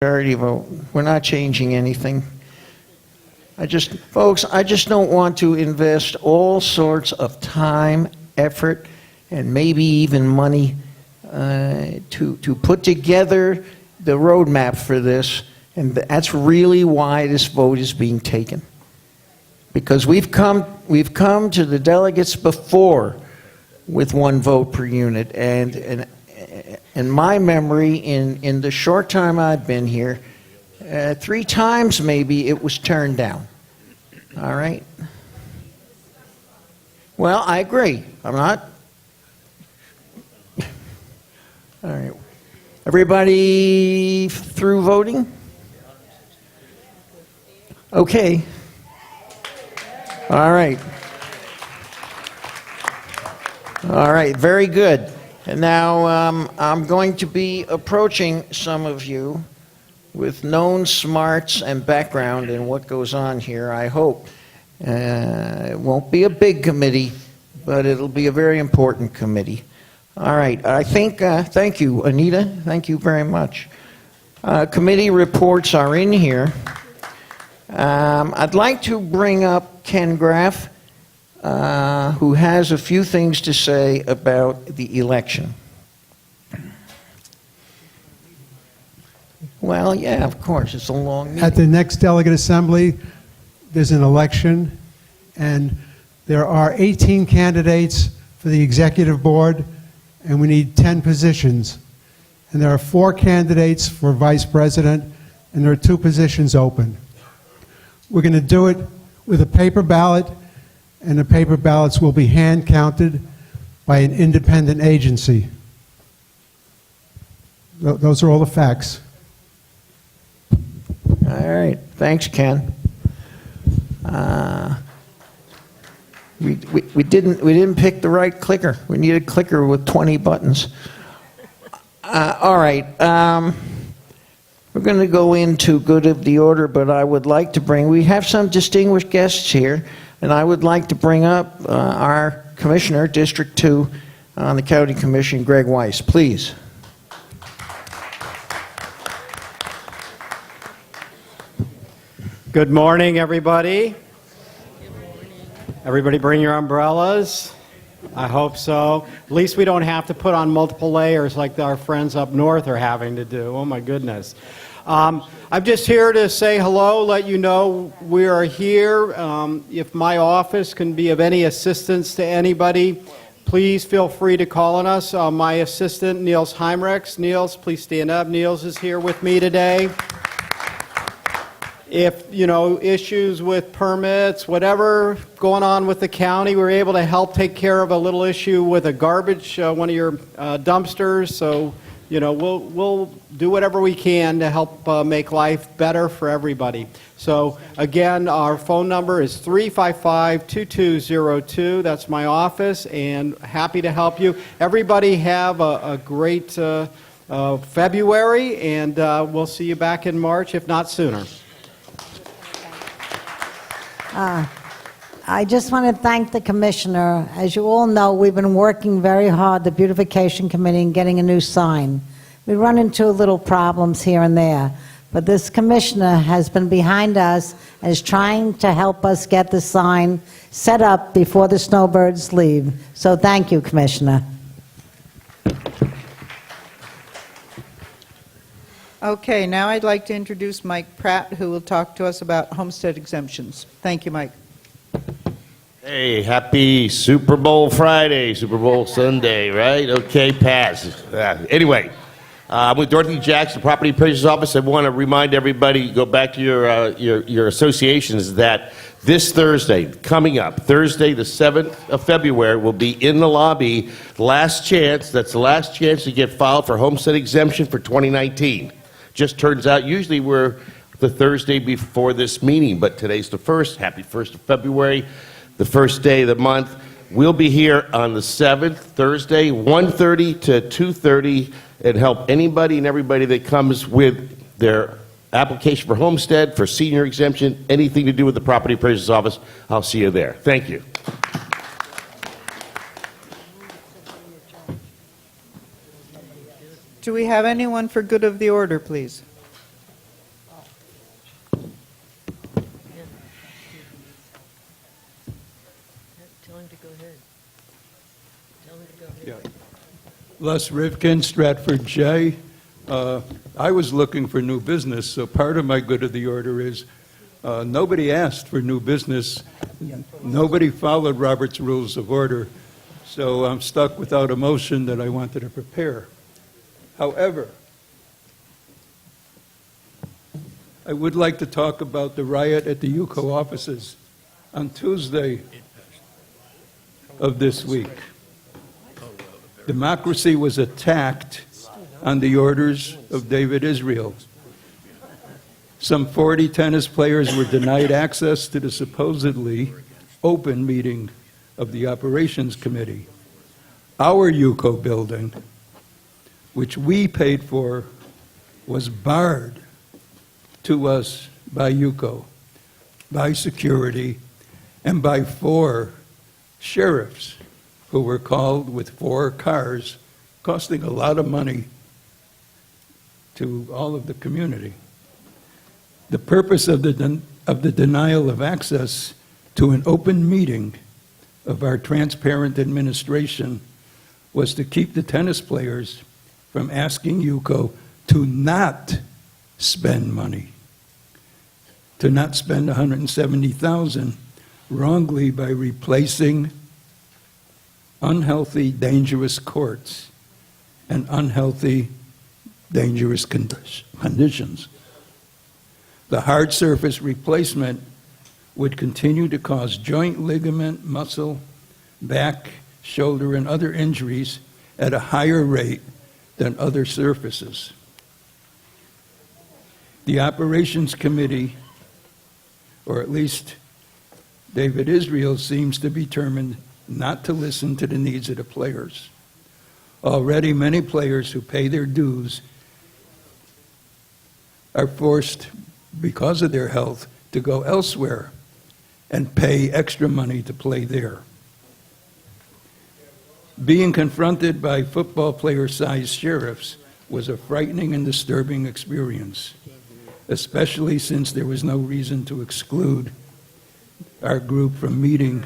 Majority vote. We're not changing anything. Folks, I just don't want to invest all sorts of time, effort, and maybe even money to put together the roadmap for this, and that's really why this vote is being taken. Because we've come to the delegates before with one vote per unit, and in my memory, in the short time I've been here, 3 times maybe it was turned down. All right? Well, I agree. I'm not. All right. Everybody through voting? Okay. All right. All right, very good. And now I'm going to be approaching some of you with known smarts and background in what goes on here, I hope. It won't be a big committee, but it'll be a very important committee. All right, I think, thank you, Anita. Thank you very much. Committee reports are in here. I'd like to bring up Ken Graff, who has a few things to say about the election. Well, yeah, of course, it's a long meeting. At the next delegate assembly, there's an election, and there are 18 candidates for the executive board, and we need 10 positions. And there are 4 candidates for vice president, and there are 2 positions open. We're going to do it with a paper ballot, and the paper ballots will be hand counted by an independent agency. Those are all the facts. All right, thanks, Ken. We didn't pick the right clicker. We need a clicker with 20 buttons. All right, we're going to go into good of the order, but I would like to we have some distinguished guests here, and I would like to bring up our Commissioner, District 2 on the County Commission, Greg Weiss, please. Good morning, everybody. Everybody bring your umbrellas? I hope so. At least we don't have to put on multiple layers like our friends up north are having to do. Oh my goodness. I'm just here to say hello, let you know we are here. If my office can be of any assistance to anybody, please feel free to call on us. My assistant, Niels Heimrex. Niels, please stand up. Niels is here with me today. If, issues with permits, whatever going on with the county, we're able to help take care of a little issue with a garbage, one of your dumpsters. So, we'll do whatever we can to help make life better for everybody. So, again, our phone number is 355-2202. That's my office, and happy to help you. Everybody have a great February, and we'll see you back in March, if not sooner. I just want to thank the Commissioner. As you all know, we've been working very hard, the Beautification Committee, in getting a new sign. We run into little problems here and there, but this Commissioner has been behind us and is trying to help us get the sign set up before the snowbirds leave. So thank you, Commissioner. Okay, now I'd like to introduce Mike Pratt, who will talk to us about homestead exemptions. Thank you, Mike. Hey, happy Super Bowl Friday, Super Bowl Sunday, right? Okay, pass. Anyway, I'm with Dorothy Jackson, Property Appraiser's Office. I want to remind everybody, go back to your associations, that this Thursday, coming up, Thursday the 7th of February, will be in the lobby, last chance, that's the last chance to get filed for homestead exemption for 2019. Just turns out, usually we're the Thursday before this meeting, but today's the 1st. Happy 1st of February, the first day of the month. We'll be here on the 7th, Thursday, 1:30 to 2:30, and help anybody and everybody that comes with their application for homestead, for senior exemption, anything to do with the Property Appraiser's Office. I'll see you there. Thank you. Do we have anyone for good of the order, please? Les Rivkin, Stratford J. I was looking for new business, so part of my good of the order is nobody asked for new business. Nobody followed Robert's Rules of Order, so I'm stuck without a motion that I wanted to prepare. However, I would like to talk about the riot at the UCO offices on Tuesday of this week. Democracy was attacked on the orders of David Israel. Some 40 tennis players were denied access to the supposedly open meeting of the Operations Committee. Our UCO building, which we paid for, was barred to us by UCO, by security, and by 4 sheriffs who were called with 4 cars, costing a lot of money to all of the community. The purpose of the denial of access to an open meeting of our transparent administration was to keep the tennis players from asking UCO to not spend money, to not spend $170,000 wrongly by replacing unhealthy, dangerous courts and unhealthy, dangerous conditions. The hard surface replacement would continue to cause joint, ligament, muscle, back, shoulder, and other injuries at a higher rate than other surfaces. The Operations Committee, or at least David Israel, seems to be determined not to listen to the needs of the players. Already, many players who pay their dues are forced, because of their health, to go elsewhere and pay extra money to play there. Being confronted by football player-sized sheriffs was a frightening and disturbing experience, especially since there was no reason to exclude our group from meeting.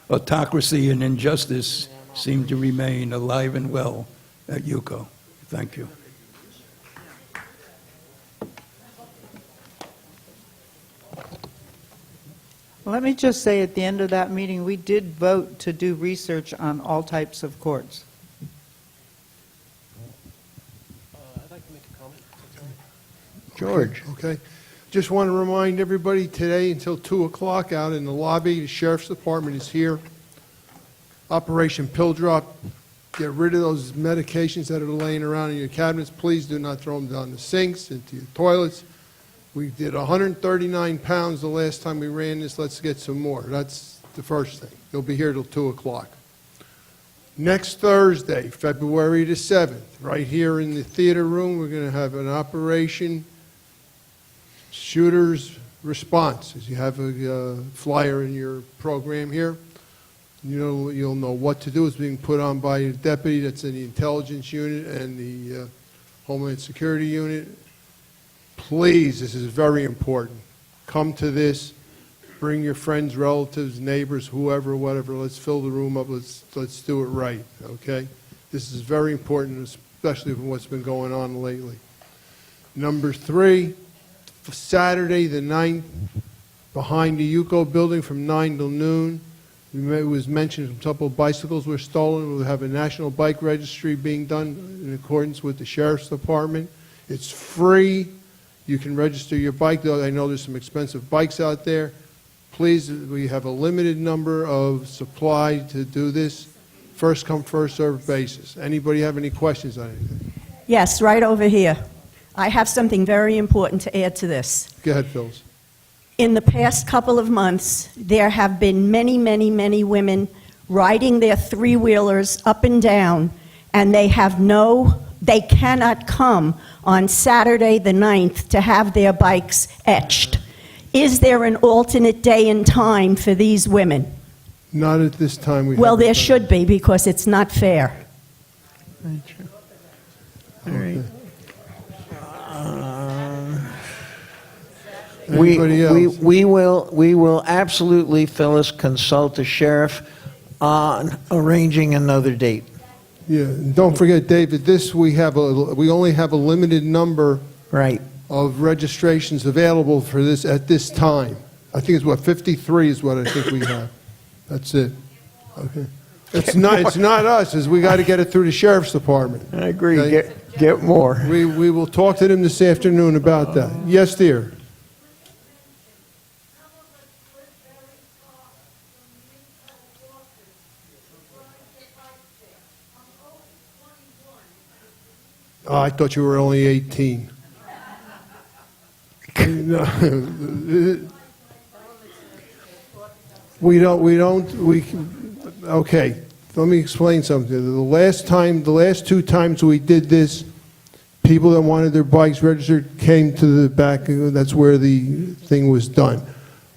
Autocracy and injustice seem to remain alive and well at UCO. Thank you. Let me just say, at the end of that meeting, we did vote to do research on all types of courts. George. Okay. Just want to remind everybody today until 2 o'clock out in the lobby, the Sheriff's Department is here. Operation Pill Drop. Get rid of those medications that are laying around in your cabinets. Please do not throw them down the sinks, into your toilets. We did 139 pounds the last time we ran this. Let's get some more. That's the first thing. They'll be here till 2 o'clock. Next Thursday, February the 7th, right here in the theater room, we're going to have an Operation Shooter's Response. As you have a flyer in your program here, you'll know what to do. It's being put on by a deputy that's in the intelligence unit and the Homeland Security unit. Please, this is very important. Come to this. Bring your friends, relatives, neighbors, whoever, whatever. Let's fill the room up. Let's do it right, okay? This is very important, especially with what's been going on lately. Number 3, Saturday the 9th, behind the UCO building from 9 till noon. It was mentioned a couple of bicycles were stolen. We'll have a national bike registry being done in accordance with the Sheriff's Department. It's free. You can register your bike, though I know there's some expensive bikes out there. Please, we have a limited number of supply to do this. First come, first served basis. Anybody have any questions on anything? Yes, right over here. I have something very important to add to this. Go ahead, Phyllis. In the past couple of months, there have been many, many, many women riding their three-wheelers up and down, and they cannot come on Saturday the 9th to have their bikes etched. Is there an alternate day and time for these women? Not at this time. Well, there should be, because it's not fair. All right. Anybody else? We will absolutely, Phyllis, consult the sheriff on arranging another date. Yeah, and don't forget, David, we only have a limited number Right. of registrations available for this at this time. I think it's 53 is what I think we have. That's it. Okay. It's not us, we got to get it through the sheriff's department. I agree. Okay? Get more. We will talk to them this afternoon about that. Yes, dear. Oh, I thought you were only 18. Okay, let me explain something. The last two times we did this, people that wanted their bikes registered came to the back, that's where the thing was done.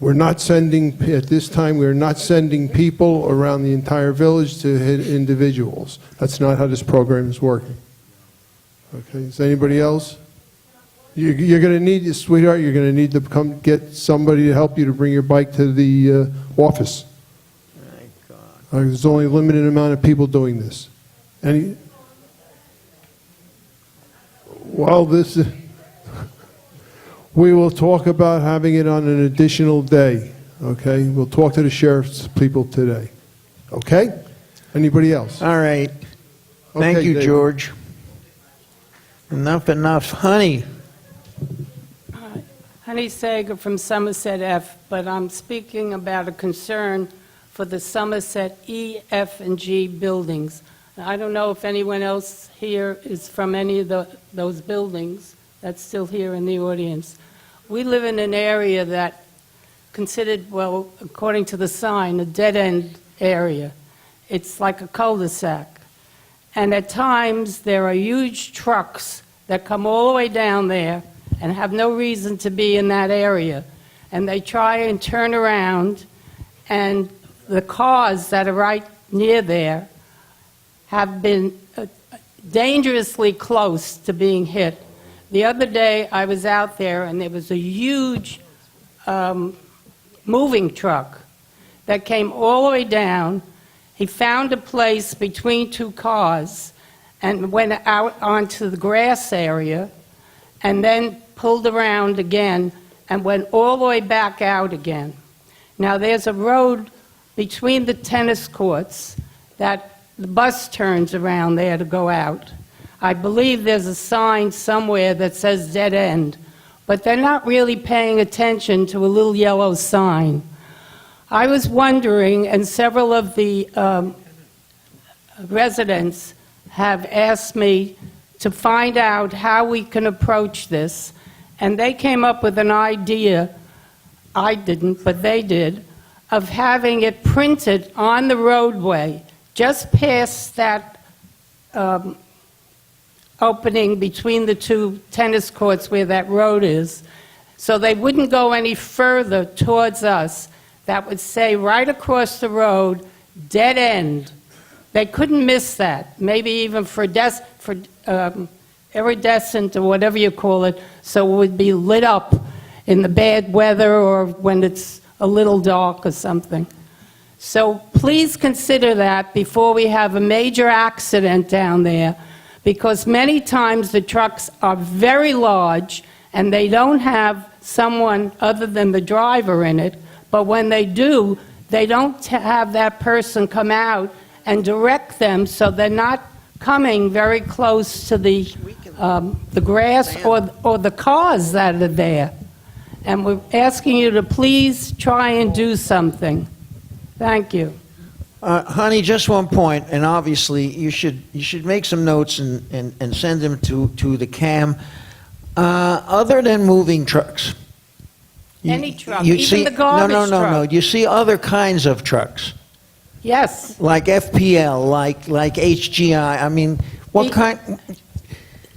At this time, we're not sending people around the entire village to hit individuals. That's not how this program is working. Okay, is anybody else? You're going to need, sweetheart, you're going to need to come get somebody to help you to bring your bike to the office. There's only a limited amount of people doing this. We will talk about having it on an additional day, okay? We'll talk to the sheriff's people today, okay? Anybody else? All right. Thank Okay, you, David. George. Enough. Honey, Honey Sager from Somerset F, but I'm speaking about a concern for the Somerset E, F, and G buildings. I don't know if anyone else here is from any of those buildings that's still here in the audience. We live in an area that considered, well, according to the sign, a dead-end area. It's like a cul-de-sac. And at times, there are huge trucks that come all the way down there and have no reason to be in that area. And they try and turn around, and the cars that are right near there have been dangerously close to being hit. The other day, I was out there, and there was a huge moving truck that came all the way down. He found a place between two cars and went out onto the grass area and then pulled around again and went all the way back out again. Now, there's a road between the tennis courts that the bus turns around there to go out. I believe there's a sign somewhere that says dead end, but they're not really paying attention to a little yellow sign. I was wondering, and several of the residents have asked me to find out how we can approach this, and they came up with an idea, I didn't, but they did, of having it printed on the roadway, just past that opening between the two tennis courts where that road is, so they wouldn't go any further towards us. That would say right across the road, dead end. They couldn't miss that, maybe even for iridescent or whatever you call it, so it would be lit up in the bad weather or when it's a little dark or something. So please consider that before we have a major accident down there, because many times the trucks are very large and they don't have someone other than the driver in it, but when they do, they don't have that person come out and direct them so they're not coming very close to the grass or the cars that are there. And we're asking you to please try and do something. Thank you. Honey, just one point, and obviously you should make some notes and send them to the CAM. Other than moving trucks. Any truck, even the garbage truck. No. You see other kinds of trucks, Yes. like FPL, like HGI. I mean, what kind?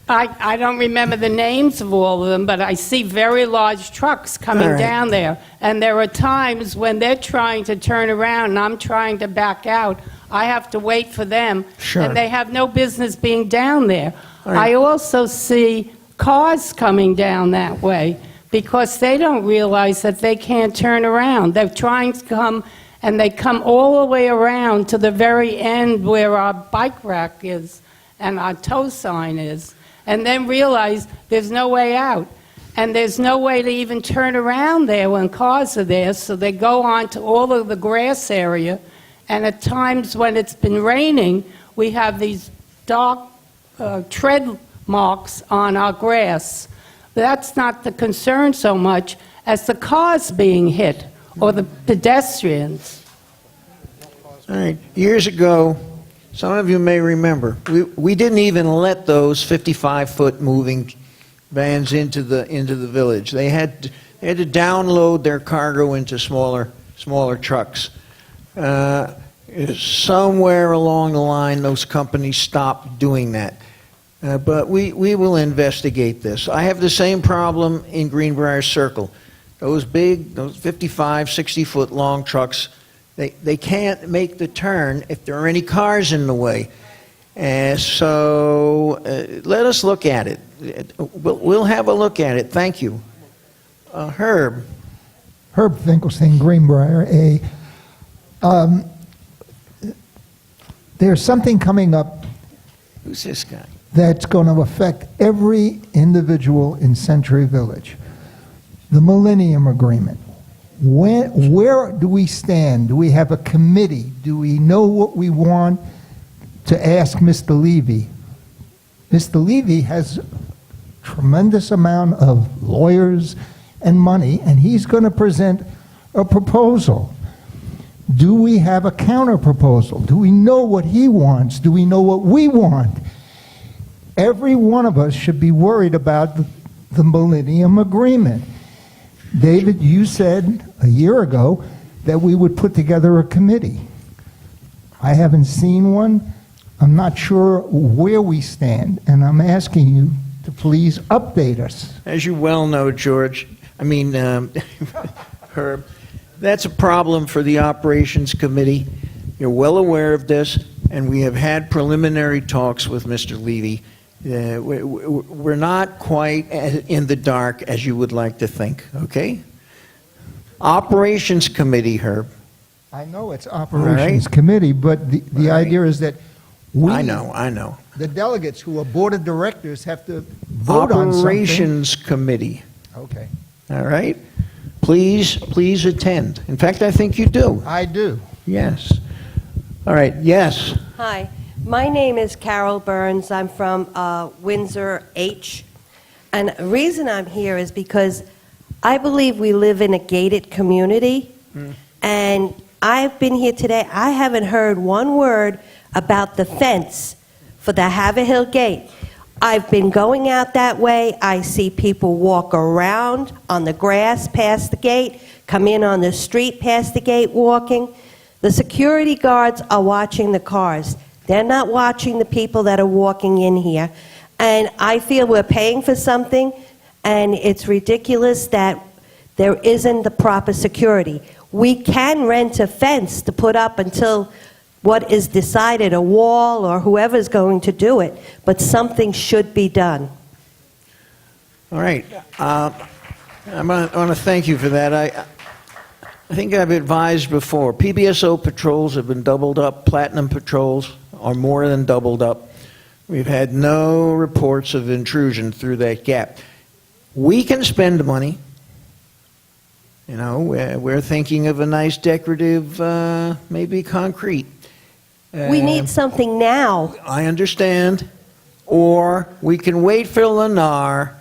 I don't remember the names of all of them, but I see very large trucks coming All right. down there. And there are times when they're trying to turn around and I'm trying to back out. I have to wait for them. Sure. And they have no business being down there. All right. I also see cars coming down that way because they don't realize that they can't turn around. They're trying to come, and they come all the way around to the very end where our bike rack is and our tow sign is, and then realize there's no way out. And there's no way to even turn around there when cars are there, so they go on to all of the grass area, and at times when it's been raining, we have these dark tread marks on our grass. That's not the concern so much as the cars being hit or the pedestrians. All right, years ago, some of you may remember, we didn't even let those 55-foot moving vans into the village. They had to download their cargo into smaller trucks. Somewhere along the line, those companies stopped doing that. But we will investigate this. I have the same problem in Greenbrier Circle. Those 55, 60-foot long trucks, they can't make the turn if there are any cars in the way. So let us look at it. We'll have a look at it. Thank you. Herb. Herb Finkelstein, Greenbrier. There's something coming up Who's this guy? that's going to affect every individual in Century Village. The Millennium Agreement. Where do we stand? Do we have a committee? Do we know what we want to ask Mr. Levy? Mr. Levy has a tremendous amount of lawyers and money, and he's going to present a proposal. Do we have a counter proposal? Do we know what he wants? Do we know what we want? Every one of us should be worried about the Millennium Agreement. David, you said a year ago that we would put together a committee. I haven't seen one. I'm not sure where we stand, and I'm asking you to please update us. As you well know, George, Herb, that's a problem for the Operations Committee. You're well aware of this, and we have had preliminary talks with Mr. Levy. We're not quite in the dark as you would like to think, okay? Operations Committee, Herb. I know it's Operations Committee, but the idea is that we, I know. the delegates who are board of directors, have to vote on something. Operations Committee, Okay. all right? Please attend. In fact, I think you do. I do. Yes. All right, yes. Hi, my name is Carol Burns. I'm from Windsor H. And the reason I'm here is because I believe we live in a gated community. And I've been here today. I haven't heard one word about the fence for the Haverhill Gate. I've been going out that way. I see people walk around on the grass past the gate, come in on the street past the gate walking. The security guards are watching the cars. They're not watching the people that are walking in here. And I feel we're paying for something, and it's ridiculous that there isn't the proper security. We can rent a fence to put up until what is decided, a wall or whoever's going to do it, but something should be done. All right. I want to thank you for that. I think I've advised before, PBSO patrols have been doubled up. Platinum patrols are more than doubled up. We've had no reports of intrusion through that gap. We can spend money. You know, we're thinking of a nice decorative, maybe concrete. We need something now. I understand. Or we can wait for Lennar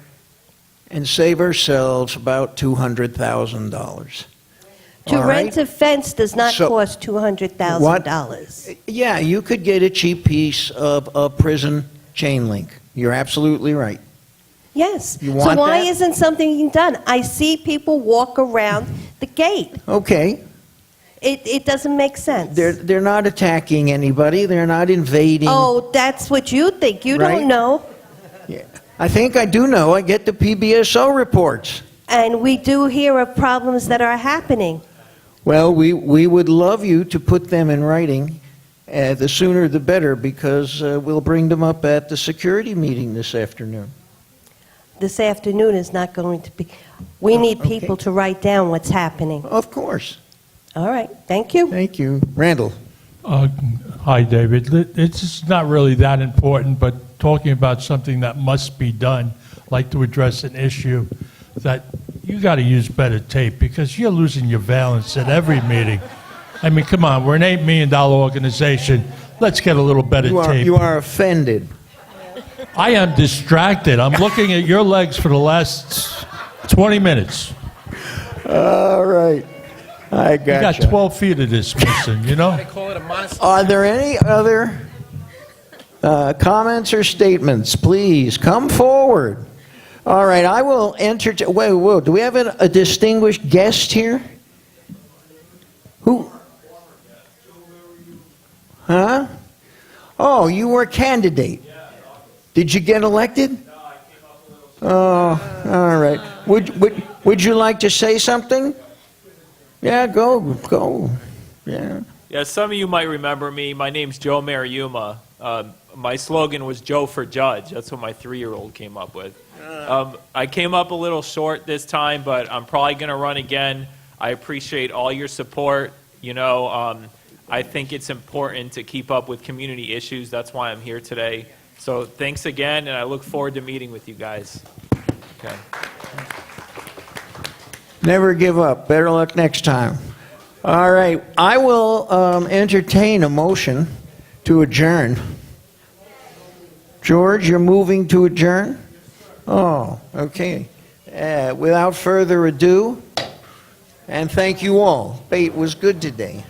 and save ourselves about $200,000. To All rent right? a fence does not So- cost $200,000. Yeah, you could get a cheap piece of a prison chain link. You're absolutely right. Yes. You So want why that? isn't something done? I see people walk around the gate. Okay. It doesn't make sense. They're not attacking anybody. They're not invading. Oh, that's what you think. You Right. don't know. Yeah. I think I do know. I get the PBSO reports. And we do hear of problems that are happening. Well, we would love you to put them in writing. The sooner the better, because we'll bring them up at the security meeting this afternoon. This afternoon is not going to be. We need okay. people to write down what's happening. Of course. All right, thank you. Thank you. Randall? Hi, David. It's not really that important, but talking about something that must be done, like to address an issue that you got to use better tape because you're losing your balance at every meeting. I mean, come on, we're an $8 million organization. Let's get a little better tape. You are offended. I am distracted. I'm looking at your legs for the last 20 minutes. All right. I You got gotcha. 12 feet of this missing, you know? Are there any other comments or statements? Please come forward. All right, I will entertain. Wait, whoa, do we have a distinguished guest here? Who? Huh? Oh, you were a candidate. Did you get elected? No, I came up a little. Oh, all right. Would you like to say something? Yeah, go. Yeah. Yeah, some of you might remember me. My name's Joe Mariuma. My slogan was Joe for Judge. That's what my 3-year-old came up with. I came up a little short this time, but I'm probably going to run again. I appreciate all your support. You know, I think it's important to keep up with community issues. That's why I'm here today. So thanks again, and I look forward to meeting with you guys. Okay. Never give up. Better luck next time. All right. I will entertain a motion to adjourn. George, you're moving to adjourn? Oh, okay. Without further ado, and thank you all. It was good today.